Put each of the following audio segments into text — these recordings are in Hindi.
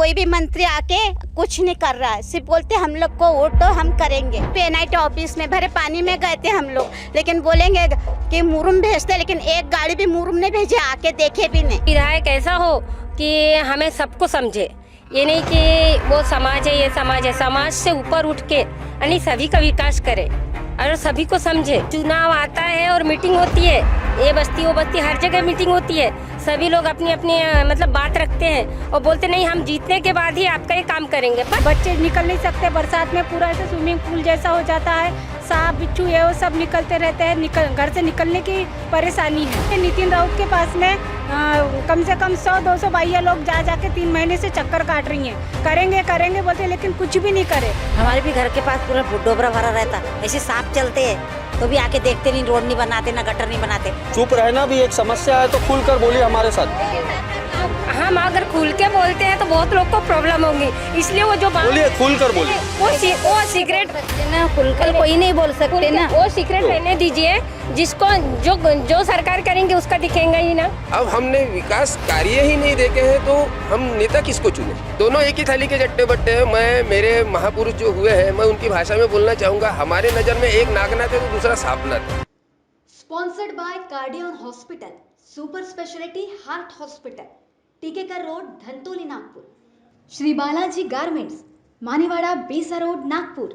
कोई भी मंत्री आके कुछ नहीं कर रहा है, सिर्फ बोलते हम लोग को वोट दो हम करेंगे। PNIT ऑफिस में भरे पानी में गए थे हम लोग, लेकिन बोलेंगे कि मुरुम भेजते, लेकिन एक गाड़ी भी मुरुम नहीं भेजे, आके देखे भी नहीं। विधायक ऐसा हो कि हमें सबको समझे, ये नहीं कि वो समाज है, ये समाज है, समाज से ऊपर उठ के यानी सभी का विकास करे और सभी को समझे। चुनाव आता है और मीटिंग होती है, ये बस्ती वो बस्ती हर जगह मीटिंग होती है, सभी लोग अपनी अपनी मतलब बात रखते हैं और बोलते नहीं हम जीतने के बाद ही आपका ये काम करेंगे। पर बच्चे निकल नहीं सकते, बरसात में पूरा ऐसे स्विमिंग पूल जैसा हो जाता है, सांप बिच्छू ये वो सब निकलते रहते हैं, घर से निकलने की परेशानी है। नितिन राउत के पास में कम से कम 100-200 भैया लोग जा जाके 3 महीने से चक्कर काट रही हैं, करेंगे करेंगे बोलते, लेकिन कुछ भी नहीं करे। हमारे भी घर के पास पूरा डोबरा भरा रहता, ऐसे सांप चलते हैं तो भी आके देखते नहीं, रोड नहीं बनाते, ना गटर नहीं बनाते। चुप रहना भी एक समस्या है, तो खुलकर बोलिए हमारे साथ। हम अगर खुल के बोलते हैं तो बहुत लोग को प्रॉब्लम होगी, इसलिए वो जो बोलिए, खुलकर बोलिए। वो सीक्रेट ना खुलकर कोई नहीं बोल सकते ना, वो सीक्रेट रहने दीजिए, जिसको जो सरकार करेंगे उसका दिखेगा ही ना। अब हमने विकास कार्य ही नहीं देखे हैं तो हम नेता किसको चुने? दोनों एक ही थाली के चट्टे बट्टे हैं। मैं मेरे महापुरुष जो हुए हैं, मैं उनकी भाषा में बोलना चाहूँगा, हमारे नज़र में एक नागनाथ है तो दूसरा सांपनाथ है। Sponsored by Cardian hospital, super speciality heart hospital, Tikekar road, Dhantoli, Nagpur. Shri Balaji garments, Maniwada, Besa road, Nagpur.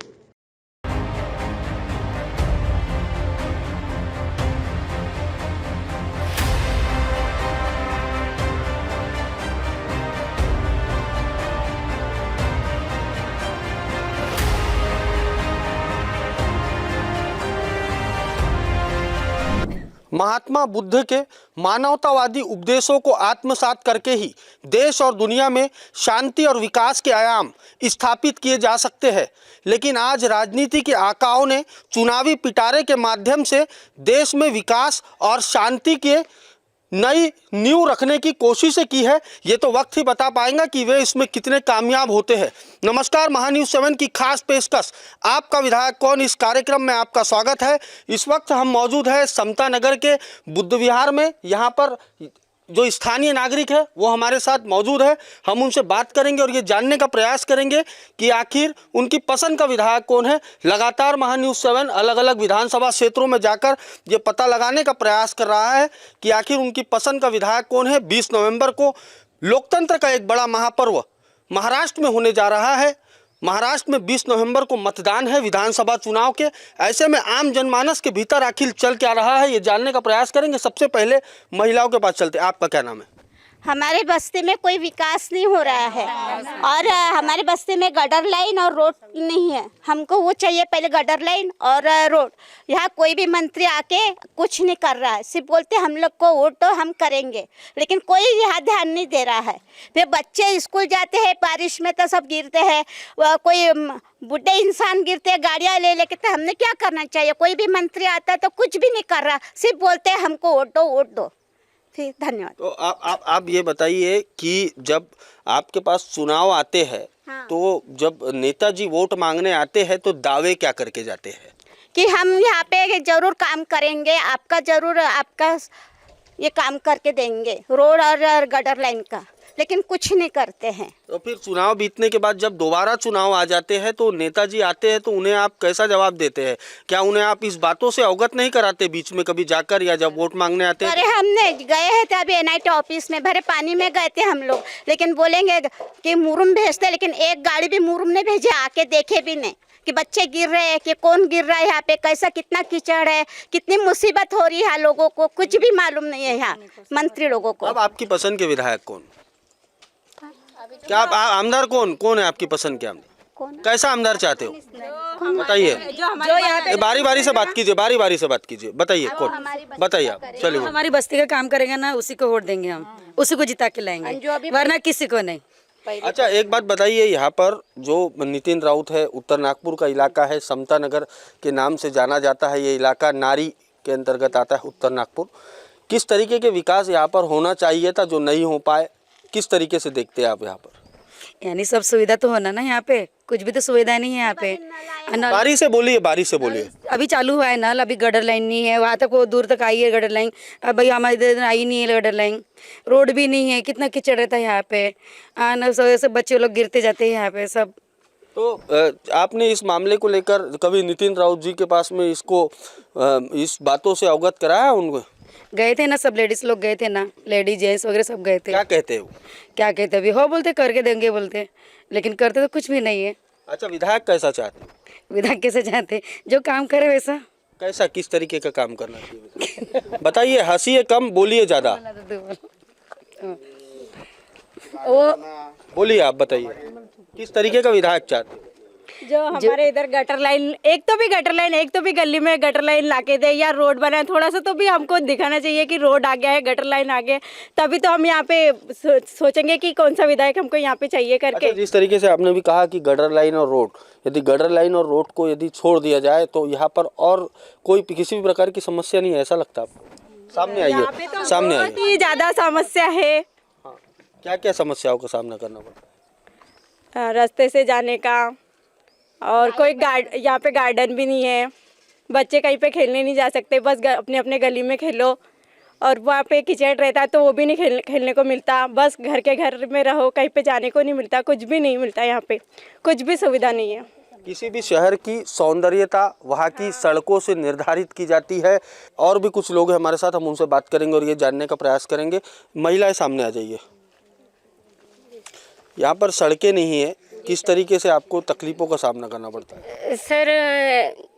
Mahatma Buddha के मानवतावादी उपदेशों को आत्मसात करके ही देश और दुनिया में शांति और विकास के आयाम स्थापित किए जा सकते हैं, लेकिन आज राजनीति के आकाओं ने चुनावी पिटारे के माध्यम से देश में विकास और शांति के नई नींव रखने की कोशिश की है। ये तो वक्त ही बता पाएगा कि वे इसमें कितने कामयाब होते हैं। नमस्कार, महान्यूज़ 7 की खास पेशकश आपका विधायक कौन, इस कार्यक्रम में आपका स्वागत है। इस वक्त हम मौजूद है समता नगर के बुद्ध विहार में। यहाँ पर जो स्थानीय नागरिक है वो हमारे साथ मौजूद है, हम उनसे बात करेंगे और ये जानने का प्रयास करेंगे कि आखिर उनकी पसंद का विधायक कौन है। लगातार महान्यूज़ 7 अलग अलग विधानसभा क्षेत्रों में जाकर ये पता लगाने का प्रयास कर रहा है कि आखिर उनकी पसंद का विधायक कौन है। 20 नवंबर को लोकतंत्र का एक बड़ा महापर्व महाराष्ट्र में होने जा रहा है। महाराष्ट्र में 20 नवंबर को मतदान है विधानसभा चुनाव के। ऐसे में आम जनमानस के भीतर आखिर चल क्या रहा है ये जानने का प्रयास करेंगे। सबसे पहले महिलाओं के पास चलते। आपका क्या नाम है? हमारे बस्ती में कोई विकास नहीं हो रहा है और हमारे बस्ती में गटर लाइन और रोड नहीं है। हमको वो चाहिए, पहले गटर लाइन और रोड। यहाँ कोई भी मंत्री आके कुछ नहीं कर रहा है, सिर्फ बोलते हम लोग को वोट दो हम करेंगे, लेकिन कोई यहाँ ध्यान नहीं दे रहा है। फिर बच्चे स्कूल जाते हैं, बारिश में तो सब गिरते हैं, कोई बूढ़े इंसान गिरते हैं गाड़ियाँ ले लेके। तो हमने क्या करना चाहिए? कोई भी मंत्री आता है तो कुछ भी नहीं कर रहा, सिर्फ बोलते हैं हमको वोट दो वोट दो। धन्यवाद। तो आप ये बताइए कि जब आपके पास चुनाव आते हैं, हाँ। तो जब नेताजी वोट मांगने आते हैं तो दावे क्या करके जाते हैं? कि हम यहाँ पे जरूर काम करेंगे, आपका जरूर आपका ये काम करके देंगे, रोड और गटर लाइन का, लेकिन कुछ नहीं करते हैं। तो फिर चुनाव बीतने के बाद जब दोबारा चुनाव आ जाते हैं तो नेताजी आते हैं तो उन्हें आप कैसा जवाब देते हैं? क्या उन्हें आप इस बातों से अवगत नहीं कराते बीच में कभी जाकर, या जब वोट मांगने आते हैं? अरे हमने गए हैं थे अभी NIT ऑफिस में, भरे पानी में गए थे हम लोग, लेकिन बोलेंगे कि मुरुम भेजते, लेकिन एक गाड़ी भी मुरुम नहीं भेजे, आके देखे भी नहीं कि बच्चे गिर रहे हैं, कि कौन गिर रहा है यहाँ पे, कैसा कितना कीचड़ है, कितनी मुसीबत हो रही है लोगों को, कुछ भी मालूम नहीं है यहाँ मंत्री लोगों को। अब आपकी पसंद के विधायक कौन? क्या आप आमदार कौन है आपकी पसंद के? आमदार कैसा आमदार चाहते हो बताइए? बारी बारी से बात कीजिए, बारी बारी से बात कीजिए। बताइए कौन, बताइए आप। चलिए, हमारी बस्ती का काम करेगा ना, उसी को वोट देंगे हम, उसी को जिता के लाएंगे, वरना किसी को नहीं। अच्छा, एक बात बताइए, यहाँ पर जो नितिन राउत है, उत्तर नागपुर का इलाका है, समता नगर के नाम से जाना जाता है, ये इलाका नारी के अंतर्गत आता है, उत्तर नागपुर। किस तरीके के विकास यहाँ पर होना चाहिए था जो नहीं हो पाए, किस तरीके से देखते हैं आप यहाँ पर? यानी सब सुविधा तो होना ना यहाँ पे, कुछ भी तो सुविधा नहीं है यहाँ पे। नल बारी से बोलिए, बारी से बोलिए। अभी चालू हुआ है नल, अभी गटर लाइन नहीं है, वहाँ तक वो दूर तक आई है गटर लाइन। अब भाई हमारे इधर आई नहीं है गटर लाइन, रोड भी नहीं है, कितना कीचड़ रहता है यहाँ पे। न सब बच्चे लोग गिरते जाते हैं यहाँ पे सब। तो आपने इस मामले को लेकर कभी नितिन राउत जी के पास में इसको इस बातों से अवगत कराया उनको? गए थे ना, सब लेडीज लोग गए थे ना, लेडीज जेंट्स वगैरह सब गए थे। क्या कहते हो? क्या कहते अभी हो बोलते करके देंगे बोलते, लेकिन करते तो कुछ भी नहीं है। अच्छा, विधायक कैसा चाहते? विधायक कैसे चाहते, जो काम करे वैसा। कैसा, किस तरीके का काम करना चाहिए बताइए? हंसिए कम, बोलिए ज्यादा। वो बोलिए, आप बताइए किस तरीके का विधायक चाहते? जो हमारे इधर गटर लाइन, एक तो भी गटर लाइन, एक तो भी गली में गटर लाइन लाके दे या रोड बनाए, थोड़ा सा तो भी हमको दिखाना चाहिए कि रोड आ गया है, गटर लाइन आ गया, तभी तो हम यहाँ पे सोचेंगे कि कौन सा विधायक हमको यहाँ पे चाहिए करके। अच्छा, जिस तरीके से आपने भी कहा कि गटर लाइन और रोड, यदि गटर लाइन और रोड को यदि छोड़ दिया जाए तो यहाँ पर और कोई किसी भी प्रकार की समस्या नहीं है, ऐसा लगता है आपको? सामने आइए, सामने आइए। बहुत ही ज्यादा समस्या है। क्या क्या समस्याओं का सामना करना पड़ता है? रास्ते से जाने का, और कोई यहाँ पे गार्डन भी नहीं है, बच्चे कहीं पे खेलने नहीं जा सकते, बस अपने अपने गली में खेलो, और वहाँ पे कीचड़ रहता है तो वो भी नहीं खेलने को मिलता, बस घर के घर में रहो, कहीं पे जाने को नहीं मिलता, कुछ भी नहीं मिलता, यहाँ पे कुछ भी सुविधा नहीं है। किसी भी शहर की सौंदर्यता वहाँ की सड़कों से निर्धारित की जाती है। और भी कुछ लोग हैं हमारे साथ, हम उनसे बात करेंगे और ये जानने का प्रयास करेंगे। महिलाएं सामने आ जाइए। यहाँ पर सड़कें नहीं है, किस तरीके से आपको तकलीफों का सामना करना पड़ता है? सर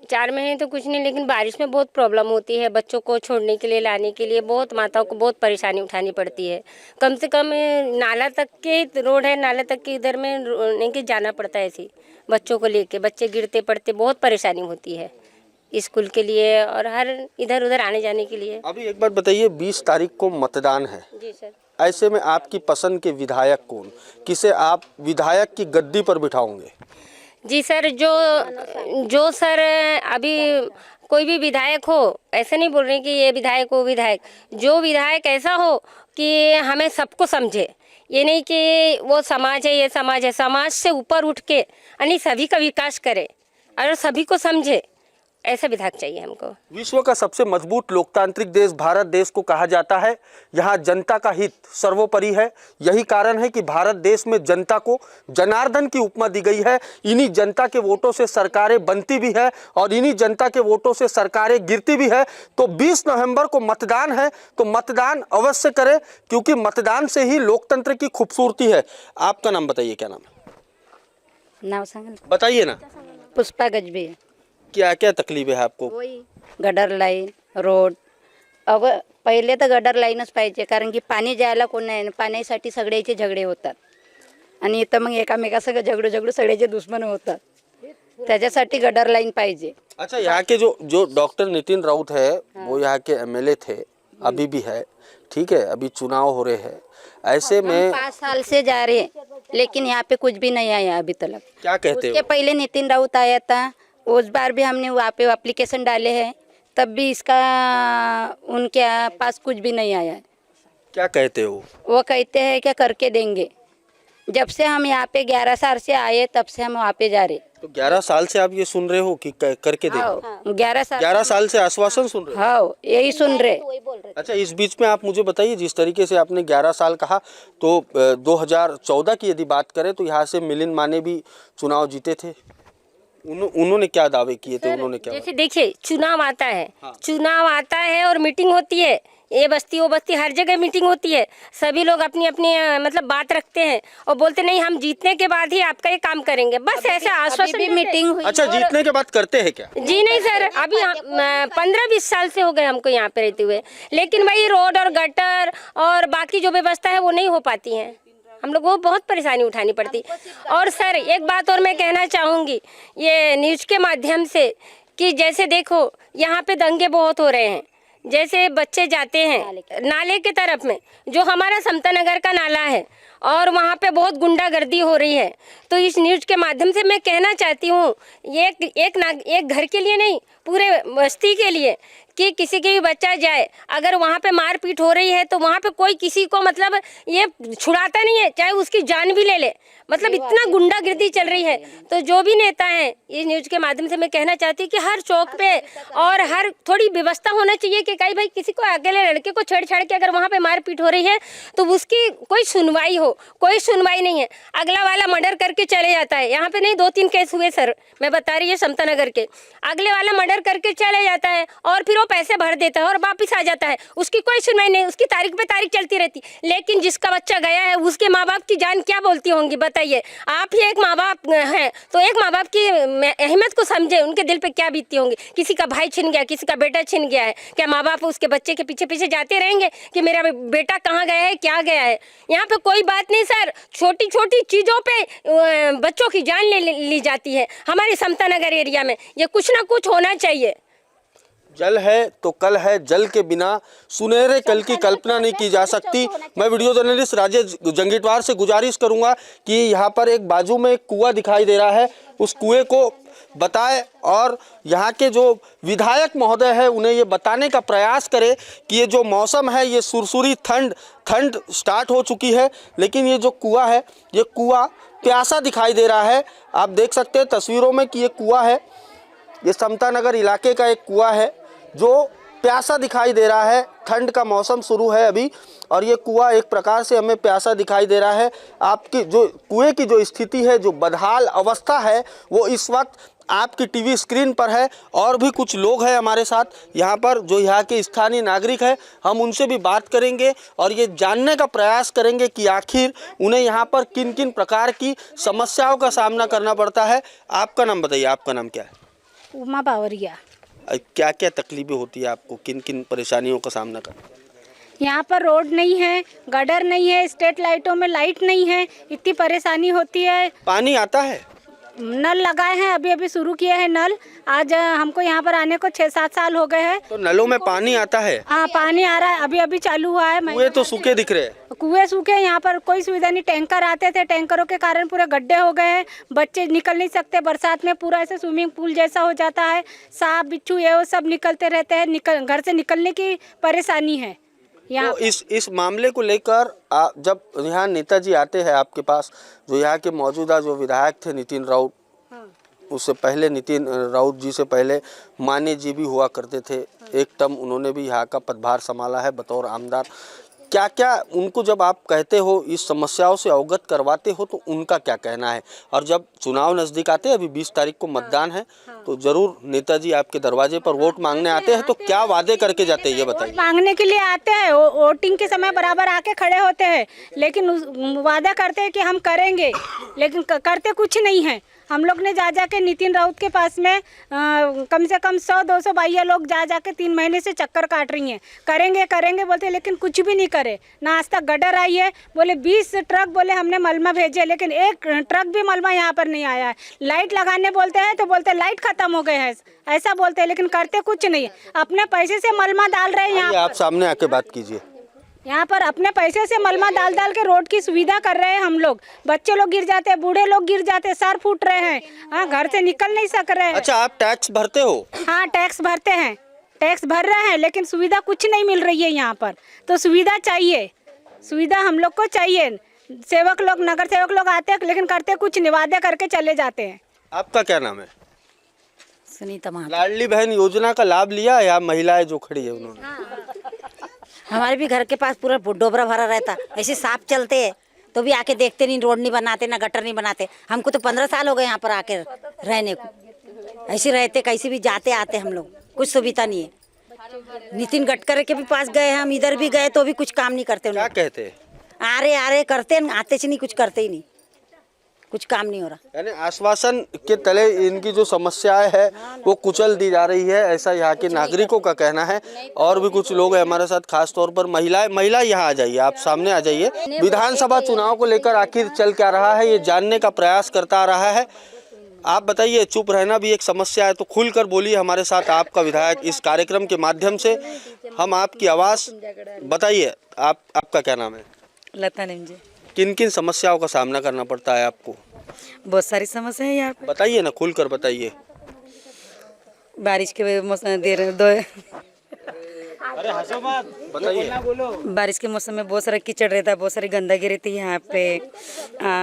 4 महीने तो कुछ नहीं, लेकिन बारिश में बहुत प्रॉब्लम होती है। बच्चों को छोड़ने के लिए, लाने के लिए बहुत माताओं को बहुत परेशानी उठानी पड़ती है। कम से कम नाला तक के रोड है, नाला तक के इधर में नहीं कि जाना पड़ता है ऐसे बच्चों को लेके। बच्चे गिरते पड़ते, बहुत परेशानी होती है स्कूल के लिए और हर इधर उधर आने जाने के लिए। अभी एक बात बताइए, 20 तारीख को मतदान है। जी सर। ऐसे में आपकी पसंद के विधायक कौन, किसे आप विधायक की गद्दी पर बिठाओगे? जी सर, जो सर अभी कोई भी विधायक हो, ऐसे नहीं बोल रहे कि ये विधायक हो विधायक, जो विधायक ऐसा हो कि हमें सबको समझे। ये नहीं कि वो समाज है, ये समाज है, समाज से ऊपर उठ के यानी सभी का विकास करे और सभी को समझे, ऐसा विधायक चाहिए हमको। विश्व का सबसे मजबूत लोकतांत्रिक देश भारत देश को कहा जाता है। यहाँ जनता का हित सर्वोपरि है। यही कारण है कि भारत देश में जनता को जनार्दन की उपमा दी गई है। इन्हीं जनता के वोटों से सरकारें बनती भी है और इन्हीं जनता के वोटों से सरकारें गिरती भी है। तो 20 नवंबर को मतदान है, तो मतदान अवश्य करें, क्योंकि मतदान से ही लोकतंत्र की खूबसूरती है। आपका नाम बताइए, क्या नाम है? नाव बताइए ना। पुष्पा गजबी। क्या क्या तकलीफ है आपको? Gutter line, road. अब पहिले तर गटर लाईनच पाहिजे, कारण की पाणी जायला कोण नाही, पाण्यासाठी सगळ्याचे झगडे होतात आणि इथं मग एकामेकासंग झगडू सगळ्याचे दुश्मन होतात. त्याच्यासाठी गटर लाईन पाहिजे. अच्छा, यहाँ के जो डॉक्टर नितिन राउत है वो यहाँ के एमएलए थे, अभी भी है, ठीक है, अभी चुनाव हो रहे हैं। ऐसे में 5 साल से जा रहे हैं, लेकिन यहाँ पे कुछ भी नहीं आया अभी तक. क्या कहते उसके हो? पहले नितिन राउत आया था, उस बार भी हमने वहाँ पे एप्लीकेशन डाले हैं, तब भी इसका उनके पास कुछ भी नहीं आया है. क्या कहते हो? वो कहते हैं क्या करके देंगे. जब से हम यहाँ पे 11 साल से आए, तब से हम वहाँ पे जा रहे. तो 11 साल से आप ये सुन रहे हो कि करके देंगे? 11 साल से आश्वासन सुन रहे हो? हाँ, यही सुन रहे. अच्छा, इस बीच में आप मुझे बताइए, जिस तरीके से आपने 11 साल कहा, तो 2014 की यदि बात करें तो यहाँ से मिलिंद माने भी चुनाव जीते थे। उन्होंने क्या दावे किए थे? उन्होंने क्या? जैसे देखिए, चुनाव आता है, चुनाव आता है और मीटिंग होती है, ये बस्ती वो बस्ती हर जगह मीटिंग होती है। सभी लोग अपनी अपनी मतलब बात रखते हैं और बोलते नहीं हम जीतने के बाद ही आपका ये काम करेंगे, बस ऐसे आश्वासन भी मीटिंग हुई। अच्छा, जीतने के बाद करते हैं क्या? जी नहीं सर, अभी 15-20 साल से हो गए हमको यहाँ पे रहते हुए, लेकिन भाई रोड और गटर और बाकी जो व्यवस्था है वो नहीं हो पाती है। हम लोग को बहुत परेशानी उठानी पड़ती। और सर एक बात और मैं कहना चाहूँगी ये न्यूज़ के माध्यम से, कि जैसे देखो यहाँ पे दंगे बहुत हो रहे हैं, जैसे बच्चे जाते हैं नाले की तरफ में, जो हमारा समता नगर का नाला है, और वहाँ पे बहुत गुंडागर्दी हो रही है। तो इस न्यूज़ के माध्यम से मैं कहना चाहती हूँ, एक घर के लिए नहीं, पूरे बस्ती के लिए, कि किसी के भी बच्चा जाए, अगर वहाँ पे मारपीट हो रही है तो वहाँ पे कोई किसी को मतलब ये छुड़ाता नहीं है, चाहे उसकी जान भी ले ले। मतलब इतना गुंडागर्दी चल रही है। तो जो भी नेता हैं, इस न्यूज़ के माध्यम से मैं कहना चाहती हूँ कि हर चौक पे और हर थोड़ी व्यवस्था होना चाहिए कि कहीं भाई किसी को अकेले लड़के को छेड़छाड़ के अगर वहाँ पे मारपीट हो रही है तो उसकी कोई सुनवाई हो। कोई सुनवाई नहीं है, अगला वाला मर्डर करके चले जाता है। यहाँ पे नहीं 2-3 केस हुए सर, मैं बता रही हूँ समता नगर के, अगले वाला मर्डर करके चले जाता है और फिर वो पैसे भर देता है और वापिस आ जाता है। उसकी कोई सुनवाई नहीं, उसकी तारीख पे तारीख चलती रहती। लेकिन जिसका बच्चा गया है उसके माँ बाप की जान क्या बोलती होंगी बताइए। आप ही एक माँ बाप हैं तो एक माँ बाप की अहमियत को समझे, उनके दिल पे क्या बीतती होंगी। किसी का भाई छिन गया, किसी का बेटा छिन गया है, क्या माँ बाप उसके बच्चे के पीछे पीछे जाते रहेंगे कि मेरा बेटा कहाँ गया है, क्या गया है। यहाँ पे कोई बात नहीं सर, छोटी छोटी चीज़ों पे बच्चों की जान ली जाती है हमारे समता नगर एरिया में। ये कुछ ना कुछ होना चाहिए। जल है तो कल है, जल के बिना सुनहरे कल की कल्पना नहीं की जा सकती। मैं वीडियो जर्नलिस्ट राजेश जंगीटवार से गुजारिश करूंगा कि यहाँ पर एक बाजू में एक कुआं दिखाई दे रहा है, उस कुएं को बताए और यहाँ के जो विधायक महोदय है उन्हें ये बताने का प्रयास करें कि ये जो मौसम है, ये सुरसुरी ठंड स्टार्ट हो चुकी है, लेकिन ये जो कुआं है, ये कुआं प्यासा दिखाई दे रहा है। आप देख सकते हैं तस्वीरों में कि ये कुआं है, ये समता नगर इलाके का एक कुआं है जो प्यासा दिखाई दे रहा है। ठंड का मौसम शुरू है अभी और ये कुआं एक प्रकार से हमें प्यासा दिखाई दे रहा है। आपकी जो कुएं की जो स्थिति है, जो बदहाल अवस्था है, वो इस वक्त आपकी टीवी स्क्रीन पर है। और भी कुछ लोग हैं हमारे साथ यहाँ पर जो यहाँ के स्थानीय नागरिक हैं, हम उनसे भी बात करेंगे और ये जानने का प्रयास करेंगे कि आखिर उन्हें यहाँ पर किन किन प्रकार की समस्याओं का सामना करना पड़ता है। आपका नाम बताइए, आपका नाम क्या है? उमा बावरिया। क्या क्या तकलीफें होती है आपको, किन किन परेशानियों का सामना करना? यहाँ पर रोड नहीं है, गटर नहीं है, स्ट्रीट लाइटों में लाइट नहीं है, इतनी परेशानी होती है। पानी आता है? नल लगाए हैं, अभी अभी शुरू किए हैं नल। आज हमको यहाँ पर आने को 6-7 साल हो गए हैं। तो नलों में पानी आता है? हाँ, पानी आ रहा है, अभी अभी चालू हुआ है। कुएं तो सूखे दिख रहे हैं। कुएं सूखे, यहाँ पर कोई सुविधा नहीं। टैंकर आते थे, टैंकरों के कारण पूरे गड्ढे हो गए हैं, बच्चे निकल नहीं सकते। बरसात में पूरा ऐसे स्विमिंग पूल जैसा हो जाता है, सांप बिच्छू ये वो सब निकलते रहते हैं, घर से निकलने की परेशानी है। तो इस मामले को लेकर जब यहाँ नेताजी आते हैं आपके पास, जो यहाँ के मौजूदा जो विधायक थे नितिन राउत, उससे पहले नितिन राउत जी से पहले माने जी भी हुआ करते थे, एक टर्म उन्होंने भी यहाँ का पदभार संभाला है बतौर आमदार। क्या क्या उनको जब आप कहते हो, इस समस्याओं से अवगत करवाते हो, तो उनका क्या कहना है? और जब चुनाव नज़दीक आते हैं, अभी 20 तारीख को मतदान है, तो जरूर नेताजी आपके दरवाजे पर वोट मांगने आते हैं, तो क्या वादे करके जाते हैं ये बताइए। मांगने के लिए आते हैं, वोटिंग के समय बराबर आके खड़े होते हैं, लेकिन वादा करते हैं कि हम करेंगे, लेकिन करते कुछ नहीं है। हम लोग ने जा के नितिन राउत के पास में कम से कम 100-200 भैया लोग जा के 3 महीने से चक्कर काट रही हैं, करेंगे बोलते, लेकिन कुछ भी नहीं करे ना। आज तक गटर आई है, बोले 20 ट्रक बोले हमने मलमा भेजे, लेकिन एक ट्रक भी मलमा यहाँ पर नहीं आया है। लाइट लगाने बोलते हैं तो बोलते लाइट खत्म हो गए हैं, ऐसा बोलते हैं, लेकिन करते कुछ नहीं। अपने पैसे से मलमा डाल रहे हैं यहाँ। आप सामने आके बात कीजिए। यहाँ पर अपने पैसे से मलमा डाल के रोड की सुविधा कर रहे हैं हम लोग। बच्चे लोग गिर जाते हैं, बूढ़े लोग गिर जाते हैं, सर फूट रहे हैं, हाँ, घर से निकल नहीं सक रहे हैं। अच्छा, आप टैक्स भरते हो? हाँ, टैक्स भरते हैं, टैक्स भर रहे हैं, लेकिन सुविधा कुछ नहीं मिल रही है यहाँ पर। तो सुविधा चाहिए, सुविधा हम लोग को चाहिए। सेवक लोग, नगर सेवक लोग आते हैं, लेकिन करते कुछ नहीं, वादे करके चले जाते हैं। आपका क्या नाम है? सुनीता महातो। लाडली बहन योजना का लाभ लिया या महिलाएं जो खड़ी है उन्होंने? हमारे भी घर के पास पूरा डोबरा भरा रहता, ऐसे सांप चलते हैं तो भी आके देखते नहीं, रोड नहीं बनाते, ना गटर नहीं बनाते। हमको तो 15 साल हो गए यहाँ पर आके रहने को, ऐसे रहते, कैसे भी जाते आते हम लोग, कुछ सुविधा नहीं है। नितिन गडकरी के भी पास गए, हम इधर भी गए तो भी कुछ काम नहीं करते। क्या कहते हैं? आ रहे करते, आते से नहीं, कुछ करते ही नहीं, कुछ काम नहीं हो रहा। यानी आश्वासन के तले इनकी जो समस्याएं है वो कुचल दी जा रही है, ऐसा यहाँ के नागरिकों का कहना है। और भी कुछ लोग हैं हमारे साथ, खास तौर पर महिला यहाँ आ जाइए, आप सामने आ जाइए। विधानसभा चुनाव को लेकर आखिर चल क्या रहा है, ये जानने का प्रयास करता आ रहा है। आप बताइए, चुप रहना भी एक समस्या है, तो खुलकर बोलिए हमारे साथ। आपका विधायक इस कार्यक्रम के माध्यम से हम आपकी आवाज़ बताइए। आपका क्या नाम है? लता नेमजे। किन किन समस्याओं का सामना करना पड़ता है आपको? बहुत सारी समस्या है यहाँ पे। बताइए ना, खुलकर बताइए। बारिश के मौसम बताइए। बारिश के मौसम में बहुत सारा कीचड़ रहता है, बहुत सारी गंदगी रहती है यहाँ पे।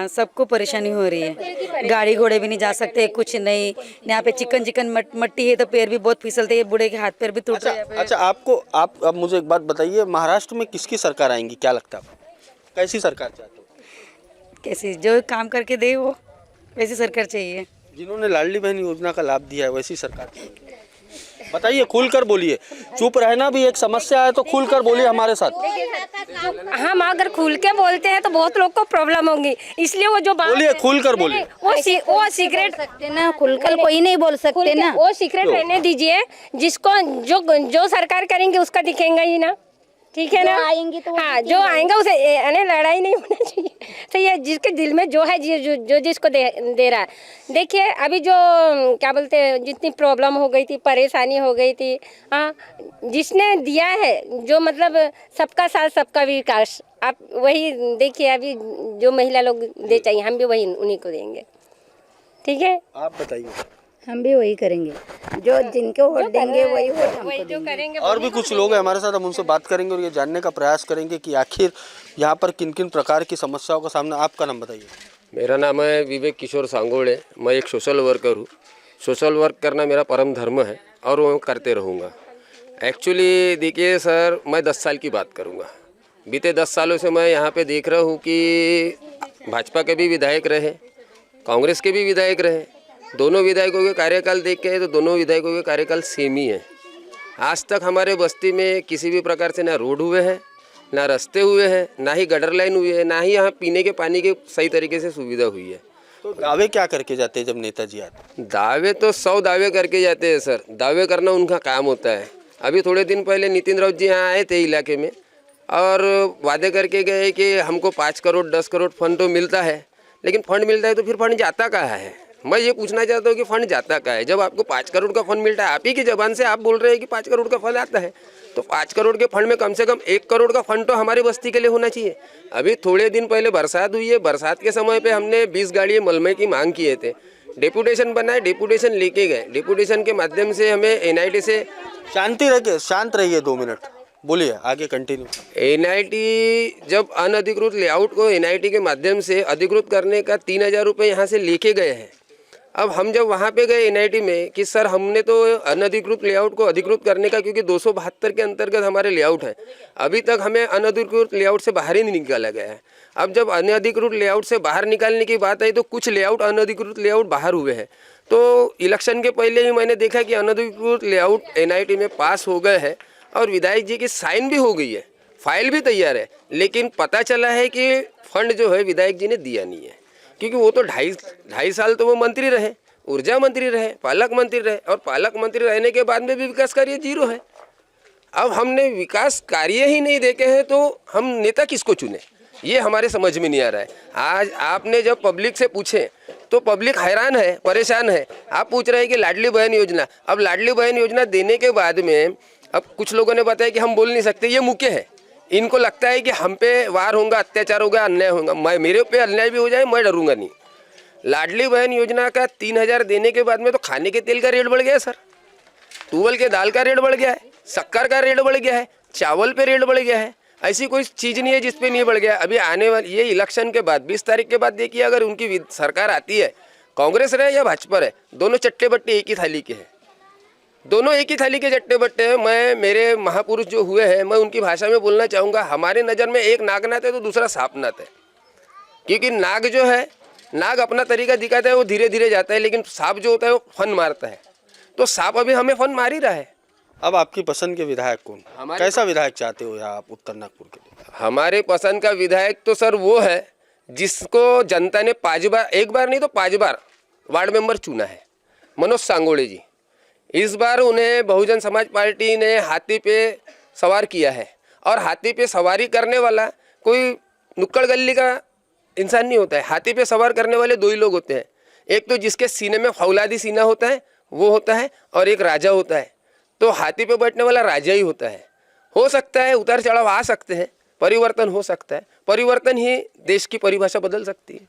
सबको परेशानी हो रही है, गाड़ी घोड़े भी नहीं जा सकते, कुछ नहीं। यहाँ पे चिकन मट्टी है तो पैर भी बहुत फिसलते हैं, बूढ़े के हाथ पैर भी टूट रहे हैं। अच्छा, आप अब मुझे एक बात बताइए, महाराष्ट्र में किसकी सरकार आएंगी, क्या लगता है आपको? कैसी सरकार चाहते हो? कैसी जो काम करके दे वो वैसी सरकार चाहिए। जिन्होंने लाडली बहन योजना का लाभ दिया है वैसी सरकार चाहिए। बताइए, खुलकर बोलिए, चुप रहना भी एक समस्या है, तो खुलकर बोलिए हमारे साथ। हम अगर खुल के बोलते हैं तो बहुत लोग को प्रॉब्लम होगी, इसलिए वो जो बोलिए, खुलकर बोलिए। वो सीक्रेट सकते ना, खुलकर कोई नहीं बोल सकते ना। वो सीक्रेट रहने दीजिए, जिसको जो सरकार करेंगे उसका दिखेगा ही ना, ठीक है ना। आएंगे तो हाँ, जो आएंगे उसे लड़ाई नहीं होना चाहिए। तो ये जिसके दिल में जो है, जो जिसको दे रहा है। देखिए अभी जो क्या बोलते हैं, जितनी प्रॉब्लम हो गई थी, परेशानी हो गई थी, हाँ, जिसने दिया है, जो मतलब सबका साथ सबका विकास, आप वही देखिए। अभी जो महिला लोग दे चाहिए, हम भी वही उन्हीं को देंगे, ठीक है। आप बताइए। हम भी वही करेंगे, जो जिनको वोट देंगे वही वोट हमको जो करेंगे। और भी कुछ लोग हैं हमारे साथ, हम उनसे बात करेंगे और ये जानने का प्रयास करेंगे कि आखिर यहाँ पर किन किन प्रकार की समस्याओं का सामना। आपका नाम बताइए। मेरा नाम है विवेक किशोर सांगोड़े। मैं एक सोशल वर्कर हूँ। सोशल वर्क करना मेरा परम धर्म है और वो करते रहूँगा। एक्चुअली देखिए सर, मैं 10 साल की बात करूँगा। बीते 10 सालों से मैं यहाँ पे देख रहा हूँ कि भाजपा के भी विधायक रहे, कांग्रेस के भी विधायक रहे। दोनों विधायकों के कार्यकाल देख के तो दोनों विधायकों के कार्यकाल सेम ही है। आज तक हमारे बस्ती में किसी भी प्रकार से ना रोड हुए हैं, ना रास्ते हुए हैं, ना ही गटर लाइन हुई है, ना ही यहाँ पीने के पानी की सही तरीके से सुविधा हुई है। तो दावे क्या करके जाते हैं जब नेताजी आते? दावे तो 100 दावे करके जाते हैं सर। दावे करना उनका काम होता है। अभी थोड़े दिन पहले नितिन राउत जी यहाँ आए थे इलाके में और वादे करके गए कि हमको 5 करोड़ 10 करोड़ फंड तो मिलता है, लेकिन फंड मिलता है तो फिर फंड जाता कहाँ है? मैं ये पूछना चाहता हूँ कि फंड जाता कहाँ है? जब आपको 5 करोड़ का फंड मिलता है, आप ही की ज़बान से आप बोल रहे हैं कि 5 करोड़ का फंड आता है, तो 5 करोड़ के फंड में कम से कम 1 करोड़ का फंड तो हमारी बस्ती के लिए होना चाहिए। अभी थोड़े दिन पहले बरसात हुई है, बरसात के समय पे हमने 20 गाड़ी मलमे की मांग किए थे। डेपुटेशन बनाए, डेपुटेशन लेके गए। डेपुटेशन के माध्यम से हमें NIT से शांत रहिए 2 मिनट, बोलिए आगे कंटिन्यू। NIT जब अनधिकृत लेआउट को NIT के माध्यम से अधिकृत करने का 3000 रुपये यहाँ से लेके गए हैं। अब हम जब वहाँ पे गए NIT में कि सर हमने तो अनधिकृत लेआउट को अधिकृत करने का, क्योंकि 272 के अंतर्गत हमारे लेआउट हैं, अभी तक हमें अनधिकृत लेआउट से बाहर ही नहीं निकाला गया है। अब जब अनधिकृत लेआउट से बाहर निकालने की बात आई तो कुछ लेआउट अनधिकृत लेआउट बाहर हुए हैं। तो इलेक्शन के पहले ही मैंने देखा कि अनधिकृत लेआउट NIT में पास हो गए हैं और विधायक जी की साइन भी हो गई है, फाइल भी तैयार है, लेकिन पता चला है कि फंड जो है विधायक जी ने दिया नहीं है। क्योंकि वो तो ढाई साल तो वो मंत्री रहे, ऊर्जा मंत्री रहे, पालक मंत्री रहे, और पालक मंत्री रहने के बाद में भी विकास कार्य 0 है। अब हमने विकास कार्य ही नहीं देखे हैं तो हम नेता किसको चुने, ये हमारे समझ में नहीं आ रहा है। आज आपने जब पब्लिक से पूछे तो पब्लिक हैरान है, परेशान है। आप पूछ रहे हैं कि लाडली बहन योजना, अब लाडली बहन योजना देने के बाद में अब कुछ लोगों ने बताया कि हम बोल नहीं सकते, ये मुके है। इनको लगता है कि हम पे वार होगा, अत्याचार होगा, अन्याय होगा। मेरे पे अन्याय भी हो जाए मैं डरूंगा नहीं। लाडली बहन योजना का 3000 देने के बाद में तो खाने के तेल का रेट बढ़ गया है सर, तुवल के दाल का रेट बढ़ गया है, शक्कर का रेट बढ़ गया है, चावल पे रेट बढ़ गया है। ऐसी कोई चीज़ नहीं है जिस पे नहीं बढ़ गया। अभी आने वाली ये इलेक्शन के बाद 20 तारीख के बाद देखिए, अगर उनकी सरकार आती है, कांग्रेस रहे या भाजपा रहे, दोनों चट्टे बट्टे एक ही थाली के हैं, दोनों एक ही थाली के चट्टे बट्टे हैं। मैं मेरे महापुरुष जो हुए हैं, मैं उनकी भाषा में बोलना चाहूँगा, हमारे नज़र में एक नागनाथ है तो दूसरा सांपनाथ है। क्योंकि नाग जो है, नाग अपना तरीका दिखाता है, वो धीरे धीरे जाता है, लेकिन सांप जो होता है वो फन मारता है। तो सांप अभी हमें फन मार ही रहा है। अब आपकी पसंद के विधायक कौन, कैसा विधायक चाहते हो यहाँ आप उत्तर नागपुर के लिए? हमारे पसंद का विधायक तो सर वो है जिसको जनता ने 5 बार, 1 बार नहीं तो 5 बार वार्ड मेंबर चुना है, मनोज सांगोड़े जी। इस बार उन्हें बहुजन समाज पार्टी ने हाथी पे सवार किया है, और हाथी पे सवारी करने वाला कोई नुक्कड़ गली का इंसान नहीं होता है। हाथी पे सवार करने वाले 2 ही लोग होते हैं, एक तो जिसके सीने में फौलादी सीना होता है वो होता है, और एक राजा होता है। तो हाथी पे बैठने वाला राजा ही होता है। हो सकता है उतार चढ़ाव आ सकते हैं, परिवर्तन हो सकता है, परिवर्तन ही देश की परिभाषा बदल सकती है।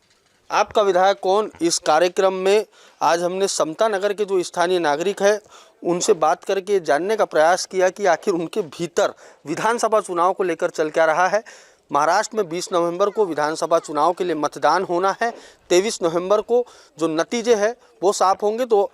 आपका विधायक कौन इस कार्यक्रम में आज हमने समता नगर के जो स्थानीय नागरिक है उनसे बात करके जानने का प्रयास किया कि आखिर उनके भीतर विधानसभा चुनाव को लेकर चल क्या रहा है। महाराष्ट्र में 20 नवंबर को विधानसभा चुनाव के लिए मतदान होना है। 23 नवंबर को जो नतीजे हैं वो साफ होंगे। तो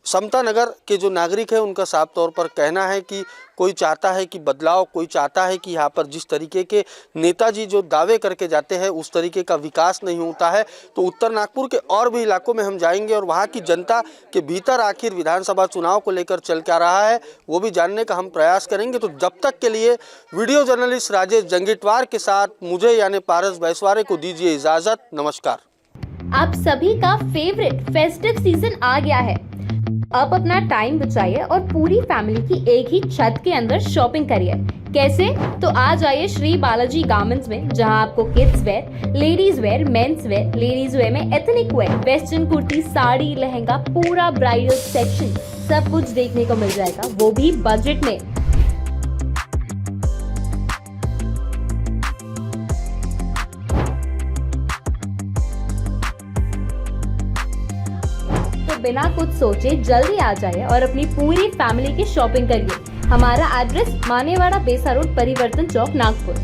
समता नगर के जो नागरिक हैं उनका साफ तौर पर कहना है कि कोई चाहता है कि बदलाव, कोई चाहता है कि यहाँ पर जिस तरीके के नेताजी जो दावे करके जाते हैं उस तरीके का विकास नहीं होता है। तो उत्तर नागपुर के और भी इलाकों में हम जाएंगे और वहाँ की जनता के भीतर आखिर विधानसभा चुनाव को लेकर चल क्या रहा है वो भी जानने का हम प्रयास करेंगे। तो जब तक के लिए वीडियो जर्नलिस्ट राजेश जंगीटवार के साथ मुझे यानी पारस बैसवारे को दीजिए इजाज़त। नमस्कार। आप सभी का फेवरेट फेस्टिव सीजन आ गया है। अब अपना टाइम बचाइए और पूरी फैमिली की एक ही छत के अंदर शॉपिंग करिए। कैसे? तो आज आइए श्री बालाजी गारमेंट्स में, जहां आपको kids wear, ladies wear, men's wear, ladies wear में ethnic wear, western kurti, sari, lehenga, पूरा ब्राइडल सेक्शन सब कुछ देखने को मिल जाएगा, वो भी बजट में। बिना कुछ सोचे जल्दी आ जाइए और अपनी पूरी फैमिली की शॉपिंग करिए। हमारा एड्रेस मानेवाड़ा बेसा रोड, परिवर्तन चौक, नागपुर।